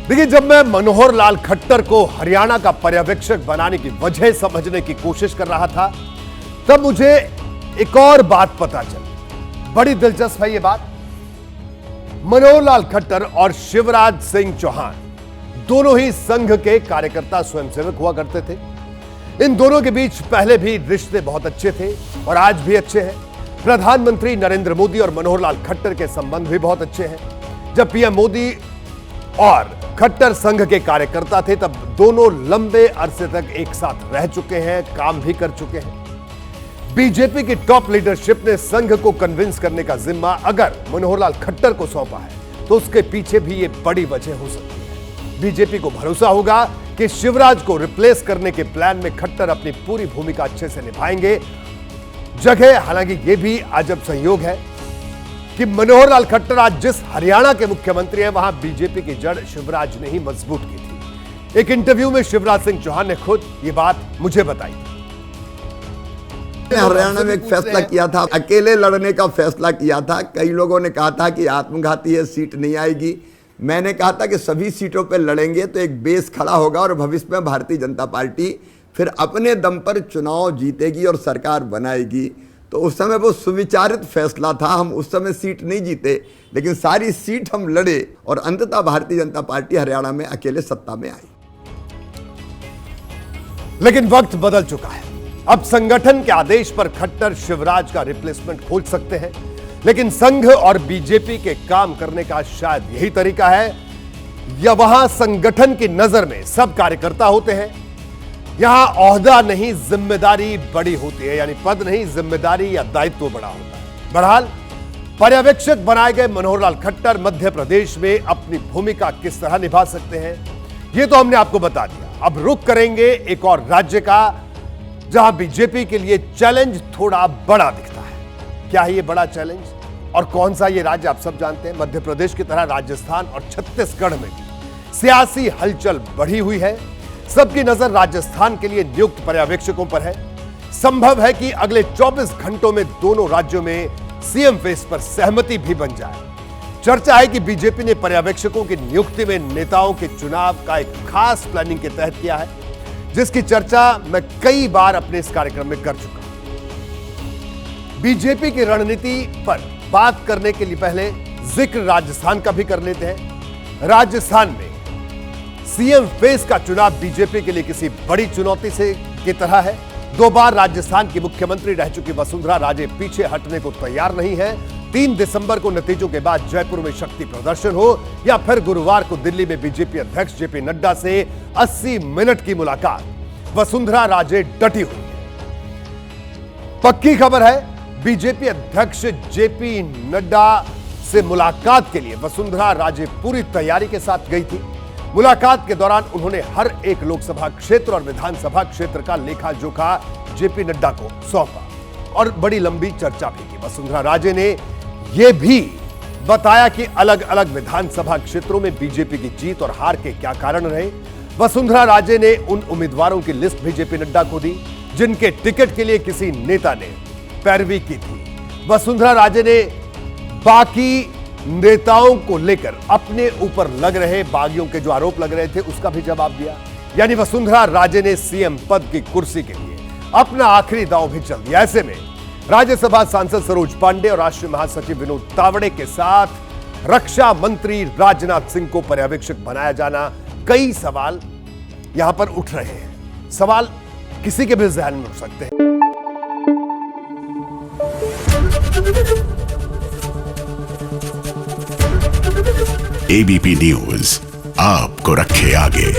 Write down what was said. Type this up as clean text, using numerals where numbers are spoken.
देखिए, जब मैं मनोहर लाल खट्टर को हरियाणा का पर्यवेक्षक बनाने की वजह समझने की कोशिश कर रहा था, तब मुझे एक और बात पता चली। बड़ी दिलचस्प है यह बात। मनोहर लाल खट्टर और शिवराज सिंह चौहान दोनों ही संघ के कार्यकर्ता स्वयंसेवक हुआ करते थे। इन दोनों के बीच पहले भी रिश्ते बहुत अच्छे थे और आज भी अच्छे हैं। प्रधानमंत्री नरेंद्र मोदी और मनोहर लाल खट्टर के संबंध भी बहुत अच्छे हैं। जब पीएम मोदी और खट्टर संघ के कार्यकर्ता थे, तब दोनों लंबे अरसे तक एक साथ रह चुके हैं, काम भी कर चुके हैं। बीजेपी की टॉप लीडरशिप ने संघ को कन्विंस करने का जिम्मा अगर मनोहर लाल खट्टर को सौंपा है, तो उसके पीछे भी ये बड़ी वजह हो सकती है। बीजेपी को भरोसा होगा कि शिवराज को रिप्लेस करने के प्लान में खट्टर अपनी पूरी भूमिका अच्छे से निभाएंगे। जगह हालांकि यह भी अजब संयोग है कि मनोहर लाल खट्टर आज जिस हरियाणा के मुख्यमंत्री हैं, वहां बीजेपी की जड़ शिवराज ने ही मजबूत की थी। एक इंटरव्यू में शिवराज सिंह चौहान ने खुद ये बात मुझे बताई। हरियाणा में एक फैसला किया था, अकेले लड़ने का फैसला किया था। कई लोगों ने कहा था कि आत्मघाती है, सीट नहीं आएगी। मैंने कहा था कि सभी सीटों पर लड़ेंगे तो एक बेस खड़ा होगा और भविष्य में भारतीय जनता पार्टी फिर अपने दम पर चुनाव जीतेगी और सरकार बनाएगी। तो उस समय वो सुविचारित फैसला था। हम उस समय सीट नहीं जीते, लेकिन सारी सीट हम लड़े और अंततः भारतीय जनता पार्टी हरियाणा में अकेले सत्ता में आई। लेकिन वक्त बदल चुका है। अब संगठन के आदेश पर खट्टर शिवराज का रिप्लेसमेंट खोज सकते हैं, लेकिन संघ और बीजेपी के काम करने का शायद यही तरीका है, या वहां संगठन की नजर में सब कार्यकर्ता होते हैं। यहां ओहदा नहीं, जिम्मेदारी बड़ी होती है, यानी पद नहीं, जिम्मेदारी या दायित्व बड़ा होता है। बहरहाल, पर्यवेक्षक बनाए गए मनोहर लाल खट्टर मध्य प्रदेश में अपनी भूमिका किस तरह निभा सकते हैं, यह तो हमने आपको बता दिया। अब रुख करेंगे एक और राज्य का, जहां बीजेपी के लिए चैलेंज थोड़ा बड़ा दिखता है। क्या है यह बड़ा चैलेंज और कौन सा यह राज्य, आप सब जानते हैं। मध्य प्रदेश की तरह राजस्थान और छत्तीसगढ़ में भी सियासी हलचल बढ़ी हुई है। सबकी नजर राजस्थान के लिए नियुक्त पर्यवेक्षकों पर है। संभव है कि अगले 24 घंटों में दोनों राज्यों में सीएम फेस पर सहमति भी बन जाए। चर्चा है कि बीजेपी ने पर्यवेक्षकों की नियुक्ति में नेताओं के चुनाव का एक खास प्लानिंग के तहत किया है, जिसकी चर्चा मैं कई बार अपने इस कार्यक्रम में कर चुका हूं। बीजेपी की रणनीति पर बात करने के लिए पहले जिक्र राजस्थान का भी कर लेते हैं। राजस्थान में सीएम फेस का चुनाव बीजेपी के लिए किसी बड़ी चुनौती से की तरह है। 2 बार राजस्थान की मुख्यमंत्री रह चुकी वसुंधरा राजे पीछे हटने को तैयार नहीं है। 3 दिसंबर को नतीजों के बाद जयपुर में शक्ति प्रदर्शन हो या फिर गुरुवार को दिल्ली में बीजेपी अध्यक्ष जेपी नड्डा से 80 मिनट की मुलाकात, वसुंधरा राजे डटी हुई है। पक्की खबर है, बीजेपी अध्यक्ष जेपी नड्डा से मुलाकात के लिए वसुंधरा राजे पूरी तैयारी के साथ गई थी। मुलाकात के दौरान उन्होंने हर एक लोकसभा क्षेत्र और विधानसभा क्षेत्र का लेखा जोखा जेपी नड्डा को सौंपा और बड़ी लंबी चर्चा भी की। वसुंधरा राजे ने यह भी बताया कि अलग अलग विधानसभा क्षेत्रों में बीजेपी की जीत और हार के क्या कारण रहे। वसुंधरा राजे ने उन उम्मीदवारों की लिस्ट भी जेपी नड्डा को दी जिनके टिकट के लिए किसी नेता ने पैरवी की थी। वसुंधरा राजे ने बाकी नेताओं को लेकर अपने ऊपर लग रहे बागियों के जो आरोप लग रहे थे, उसका भी जवाब दिया। यानी वसुंधरा राजे ने सीएम पद की कुर्सी के लिए अपना आखिरी दांव भी चल दिया। ऐसे में राज्यसभा सांसद सरोज पांडे और राष्ट्रीय महासचिव विनोद तावड़े के साथ रक्षा मंत्री राजनाथ सिंह को पर्यवेक्षक बनाया जाना, कई सवाल यहां पर उठ रहे हैं। सवाल किसी के भी ज़हन में उठ सकते हैं। एबीपी न्यूज आपको रखे आगे।